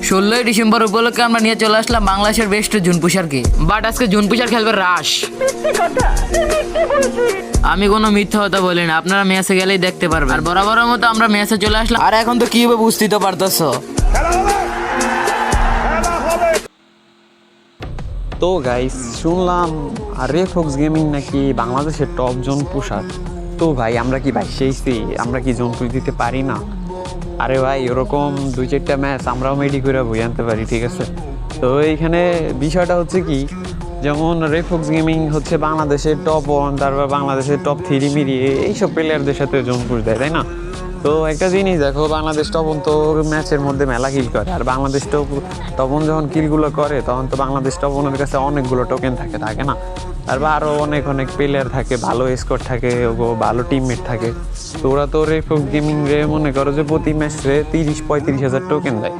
16 ডিসেম্বর উপলক্ষে আমরা নিয়ে চলে আসলাম বাংলাদেশের বেস্ট জুন পুষারকে। বাট আজকে জুন পুষার খেলবে রাশ। আমি কোনো মিথ্যা কথা বলি না, আপনারা ম্যাচে গেলেই দেখতে পারবেন। আর বরাবরের মতো আমরা ম্যাচে চলে আসলাম। আর এখন তো কি হবে বুঝতেই তো পারতেছো। তো গাইস, শুনলাম রেফক্স গেমিং নাকি বাংলাদেশের টপ জোন পুষার। তো ভাই আমরা কি সেইছি, আমরা কি জোন পুষ দিতে পারি না? আরে ভাই ওরকম 2-4টা ম্যাচ আমরাও মেডি করে বই আনতে পারি, ঠিক আছে? তো এইখানে বিষয়টা হচ্ছে কি, যেমন রেফক্স গেমিং হচ্ছে বাংলাদেশের টপ 1, তারপর বাংলাদেশের টপ 3 মিলিয়ে এইসব প্লেয়ারদের সাথে জোন পুষ দেয়, তাই না? তো একটা জিনিস দেখো, বাংলাদেশ টপন তো ম্যাচের মধ্যে মেলা কিল করে, আর বাংলাদেশ তপন যখন কিলগুলো করে তখন তো বাংলাদেশ টপনের কাছে অনেকগুলো টোকেন থাকে না? তারপর আরও অনেক প্লেয়ার থাকে, ভালো স্কোর থাকে, ভালো টিমমেট থাকে। তো ওরা তো রেফক্স গেমিং রে মনে করো যে প্রতি ম্যাচে 30-35 হাজার টোকেন দেয়।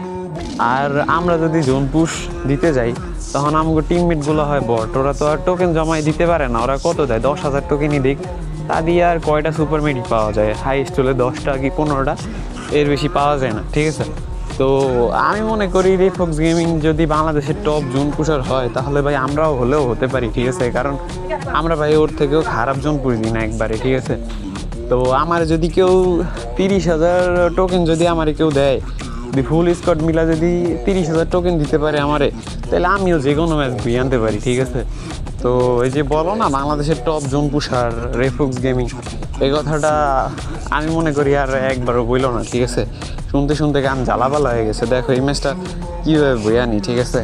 আর আমরা যদি জোন পুশ দিতে যাই তখন আমাকে টিমমেটগুলো হয় বট, ওরা তো আর টোকেন জমাই দিতে পারে না। ওরা কত দেয়? 10,000 টোকেনই দিক, তা দিয়ে আর কয়টা সুপার মেডিক পাওয়া যায়? হাইস্ট হলে 10টা কি 15টা, এর বেশি পাওয়া যায় না, ঠিক আছে? তো আমি মনে করি রেফক্স গেমিং যদি বাংলাদেশের টপ জোন পুষার হয় তাহলে ভাই আমরাও হলেও হতে পারি, ঠিক আছে? কারণ আমরা ভাই ওর থেকেও খারাপ জোন পুষ দিই না একবারে, ঠিক আছে? তো আমার যদি কেউ 30,000 টোকেন যদি আমারে কেউ দেয়, ফুল স্কোয়াড মিলা যদি 30,000 টোকেন দিতে পারে আমারে, তাহলে আমিও যে কোনো ম্যাচ ঘুরিয়ে আনতে পারি, ঠিক আছে? তো এই যে বলো না বাংলাদেশের টপ জোন পুষার রেফক্স গেমিং, এই কথাটা আমি মনে করি আর একবারও বইলো না, ঠিক আছে? শুনতে শুনতে গান জ্বালাবালা হয়ে গেছে। দেখো এই ম্যাচটা কীভাবে বই আনি, ঠিক আছে?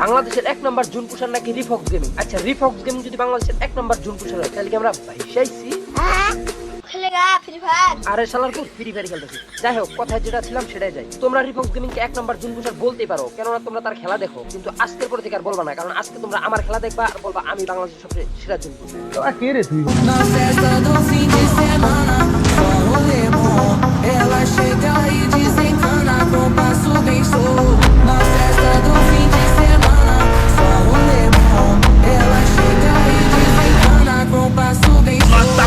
বাংলাদেশের 1 নম্বর জুন পুষার নাকি রিফক্স গেমিং। আচ্ছা, রিফক্স গেমিং যদি বাংলাদেশের 1 নম্বর জুন পুষার হয় তাহলে কি আমরা ভাইসাইছি? আরে শালার পুত ফ্রি ফায়ার খেলতেছি। যাই হোক, কথা যেটা ছিলাম সেটাই যাই। তোমরা রিফক্স গেমিং কে 1 নম্বর জুন পুষার বলতেই পারো, কেননা তোমরা তার খেলা দেখো। কিন্তু আজকের পর থেকে আর বলবা না, কারণ আজকে তোমরা আমার খেলা দেখবা আর বলবা আমি বাংলাদেশের সবচেয়ে সেরা জুন পুষার। Ah, que eres, hijo? Na festa do fim de semana, só rolê bom. Ela chega e desencana com passo bem solto. Na festa do fim de semana, só rolê bom. Ela chega e desencana com passo bem solto.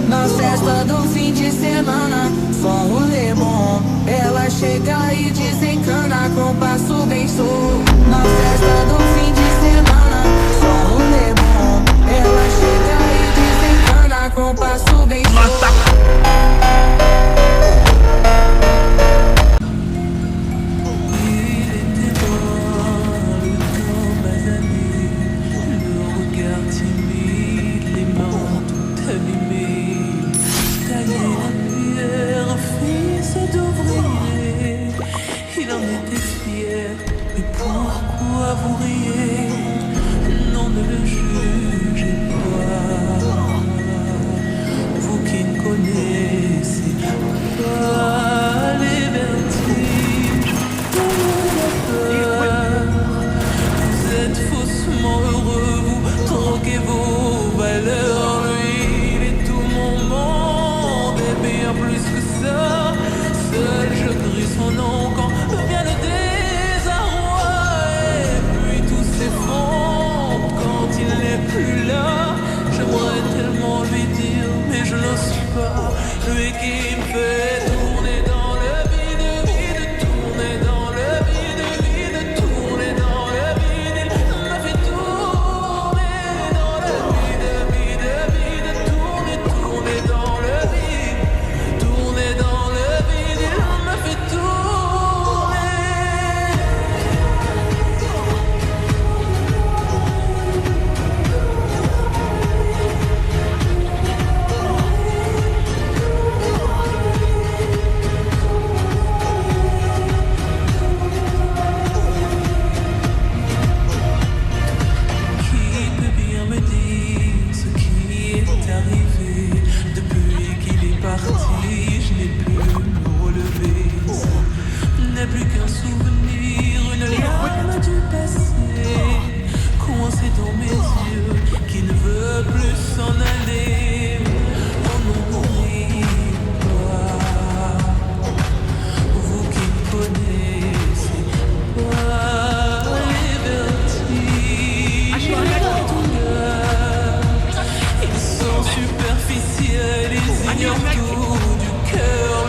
Na festa do fim de semana, só rolê bom. Ela chega e desencana com passo bem solto. Na festa do fim de semana, só rolê bom. Ela chega e desencana com passo bem solto. Il en était fier, n'est plus qu'un souvenir, une larme du passé, coincée dans mes yeux, qui ne veut plus s'en aller. Oh non, n'oublie pas, vous qui me connaissez pas les vertiges, ils sont superficiels, ils ignorent tout du cœur.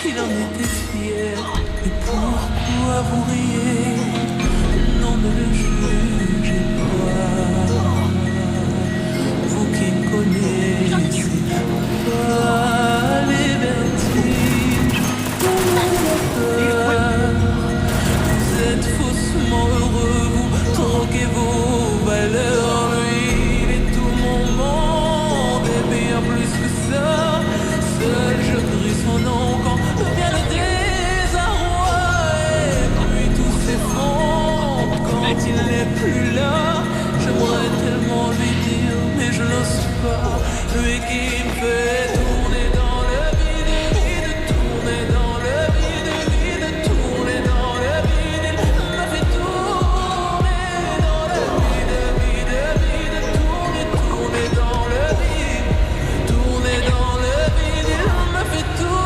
Il en était fier, mais pourquoi vous riez? Non, ne le jugez pas, vous qui ne connaissez pas les vertiges, vous êtes faussement heureux, vous troquez vos valeurs. Lui, il est tout mon monde, et bien plus que ça. Seul je crie son nom quand vient le désarroi, et puis tout s'effondre quand il n'est plus là. J'aimerais tellement lui dire, mais je n'ose pas. Lui qui me fait tourner dans le vide, vide, tourner dans le vide, vide, tourner dans le vide. Il me fait tourner dans le vide, vide, vide, tourner, tourner dans le vide, tourner dans le vide. Il me fait tourner.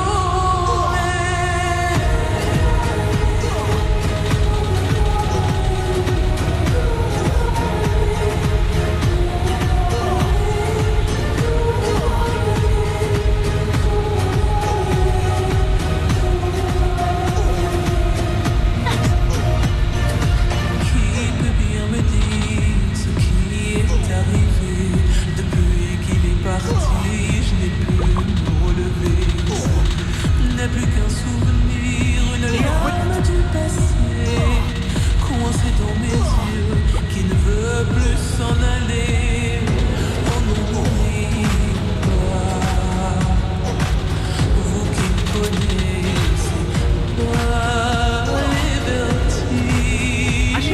Qui peut bien me dire ce qui est arrivé? Depuis qu'il est parti, je n'ai pu me relever. N'est plus qu'un souvenir, une larme du passé, coincée dans mes yeux, qui ne veut plus s'en aller. Oh non, n'oublie pas, vous qui me connaissez pas les vertiges.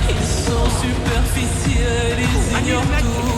Ils sont superficiels, ils ignorent tout